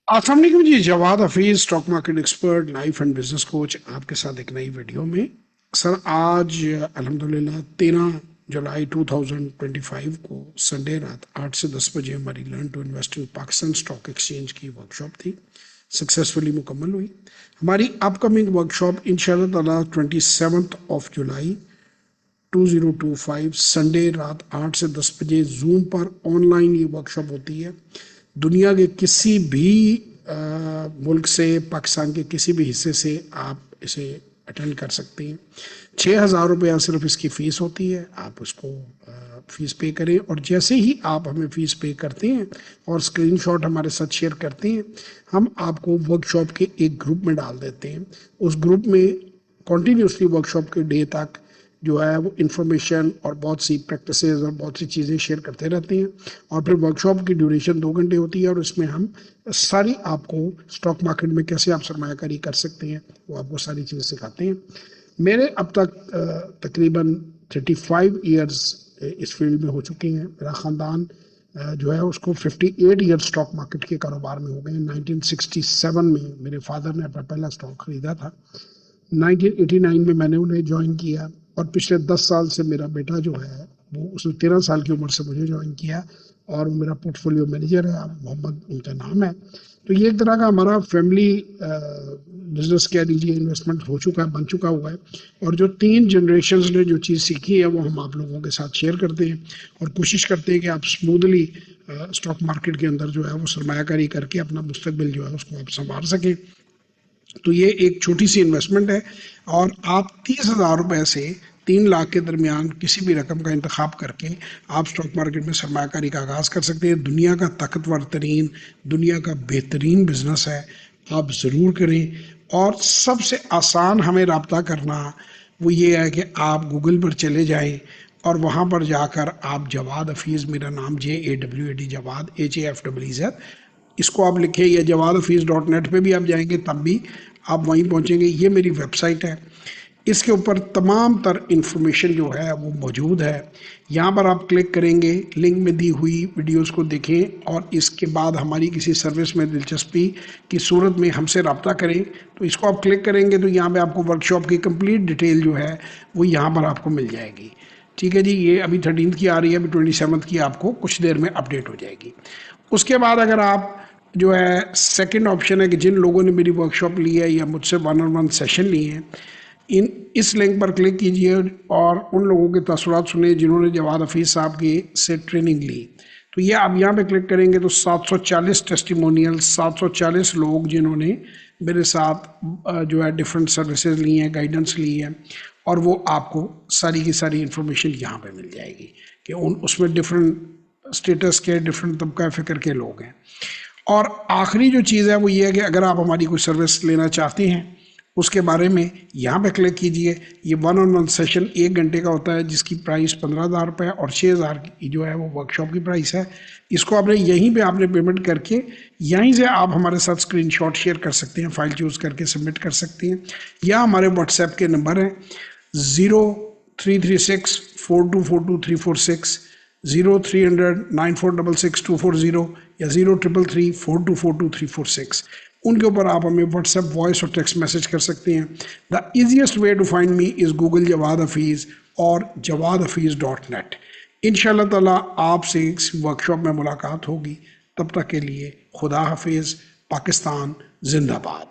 अस्सलाम वालेकुम जी। Jawad Hafeez, stock market expert, life and business coach, आपके साथ एक नई वीडियो में। सर आज अल्हम्दुलिल्लाह 13 जुलाई 2025 को संडे रात 8 से 10 बजे हमारी learn to invest in Pakistan stock exchange की वर्कशॉप थी, सक्सेसफुली मुकम्मल हुई। हमारी अपकमिंग वर्कशॉप इंशाअल्लाह ताला 27 जुलाई 2025 संडे रात 8 से 10 बजे जूम पर ऑनलाइन ये वर्कशॉप होती है। दुनिया के किसी भी मुल्क से, पाकिस्तान के किसी भी हिस्से से आप इसे अटेंड कर सकते हैं। 6,000 रुपया सिर्फ इसकी फ़ीस होती है। आप उसको फ़ीस पे करें और जैसे ही आप हमें फ़ीस पे करते हैं और स्क्रीनशॉट हमारे साथ शेयर करते हैं, हम आपको वर्कशॉप के एक ग्रुप में डाल देते हैं। उस ग्रुप में कॉन्टीन्यूसली वर्कशॉप के डे तक जो है वो इन्फॉर्मेशन और बहुत सी प्रैक्टिसेस और बहुत सी चीज़ें शेयर करते रहते हैं। और फिर वर्कशॉप की ड्यूरेशन 2 घंटे होती है और इसमें हम सारी आपको स्टॉक मार्केट में कैसे आप सरमायाकारी कर सकते हैं वो आपको सारी चीज़ें सिखाते हैं। मेरे अब तक तकरीबन 35 ईयर्स इस फील्ड में हो चुके हैं। मेरा ख़ानदान जो है उसको 58 ईयर स्टॉक मार्केट के कारोबार में हो गए। 1967 में मेरे फादर ने अपना पहला स्टॉक ख़रीदा था। 1989 में मैंने उन्हें ज्वाइन किया और पिछले 10 साल से मेरा बेटा जो है वो उसने 13 साल की उम्र से मुझे ज्वाइन किया और मेरा पोर्टफोलियो मैनेजर है, मोहम्मद उनका नाम है। तो ये एक तरह का हमारा फैमिली बिजनेस कह लीजिए, इन्वेस्टमेंट हो चुका है, बन चुका हुआ है। और जो 3 जनरेशन्स ने जो चीज़ सीखी है वो हम आप लोगों के साथ शेयर करते हैं और कोशिश करते हैं कि आप स्मूथली स्टॉक मार्केट के अंदर जो है वो सरमायाकारी करके अपना मुस्तकबिल जो है उसको आप संवार सकें। तो ये एक छोटी सी इन्वेस्टमेंट है और आप 30,000 रुपये से 3 लाख के दरमियान किसी भी रकम का इंतखाब करके आप स्टॉक मार्केट में सरमायाकारी का आगाज़ कर सकते हैं। दुनिया का ताकतवर तरीन, दुनिया का बेहतरीन बिजनेस है, आप ज़रूर करें। और सबसे आसान हमें रब्ता करना वो ये है कि आप गूगल पर चले जाएं और वहाँ पर जाकर आप जवाद हफीज़, मेरा नाम JAWAD जवाद HAFEEZ, इसको आप लिखें या jawad-hafiz.net पे भी आप जाएंगे तब भी आप वहीं पहुँचेंगे। ये मेरी वेबसाइट है, इसके ऊपर तमाम तर इंफॉर्मेशन जो है वो मौजूद है। यहाँ पर आप क्लिक करेंगे, लिंक में दी हुई वीडियोस को देखें और इसके बाद हमारी किसी सर्विस में दिलचस्पी की सूरत में हमसे रब्ता करें। तो इसको आप क्लिक करेंगे तो यहाँ पे आपको वर्कशॉप की कंप्लीट डिटेल जो है वो यहाँ पर आपको मिल जाएगी। ठीक है जी, ये अभी 13 की आ रही है, अभी 27 की आपको कुछ देर में अपडेट हो जाएगी। उसके बाद अगर आप जो है सेकंड ऑप्शन है कि जिन लोगों ने मेरी वर्कशॉप ली है या मुझसे 1-on-1 सेशन लिए हैं, इस लिंक पर क्लिक कीजिए और उन लोगों के तसव्वुरात सुनिए जिन्होंने जवाद हफीज़ साहब की से ट्रेनिंग ली। तो ये आप यहाँ पे क्लिक करेंगे तो 740 टेस्टिमोनियल, 740 लोग जिन्होंने मेरे साथ जो है डिफरेंट सर्विसेज ली हैं, गाइडेंस ली है, और वो आपको सारी की सारी इन्फॉर्मेशन यहाँ पे मिल जाएगी कि उसमें डिफरेंट स्टेटस के, डिफरेंट तबका फ़िक्र के लोग हैं। और आखिरी जो चीज़ है वो ये है कि अगर आप हमारी कोई सर्विस लेना चाहते हैं उसके बारे में यहाँ पे क्लिक कीजिए। ये 1-on-1 सेशन 1 घंटे का होता है जिसकी प्राइस 15,000 रुपये और 6,000 की जो है वो वर्कशॉप की प्राइस है। इसको आपने यहीं पे आपने पेमेंट करके यहीं से आप हमारे साथ स्क्रीनशॉट शेयर कर सकते हैं, फाइल चूज़ करके सबमिट कर सकते हैं, या हमारे व्हाट्सएप के नंबर हैं 03364242 03009466 या 03334242 उनके ऊपर आप हमें व्हाट्सएप वॉइस और टेक्स्ट मैसेज कर सकते हैं। The easiest way to find me is Google Jawad Hafiz और jawad-hafiz.net। इंशाअल्लाह ताला आपसे इस वर्कशॉप में मुलाकात होगी। तब तक के लिए खुदा हाफिज़। पाकिस्तान जिंदाबाद।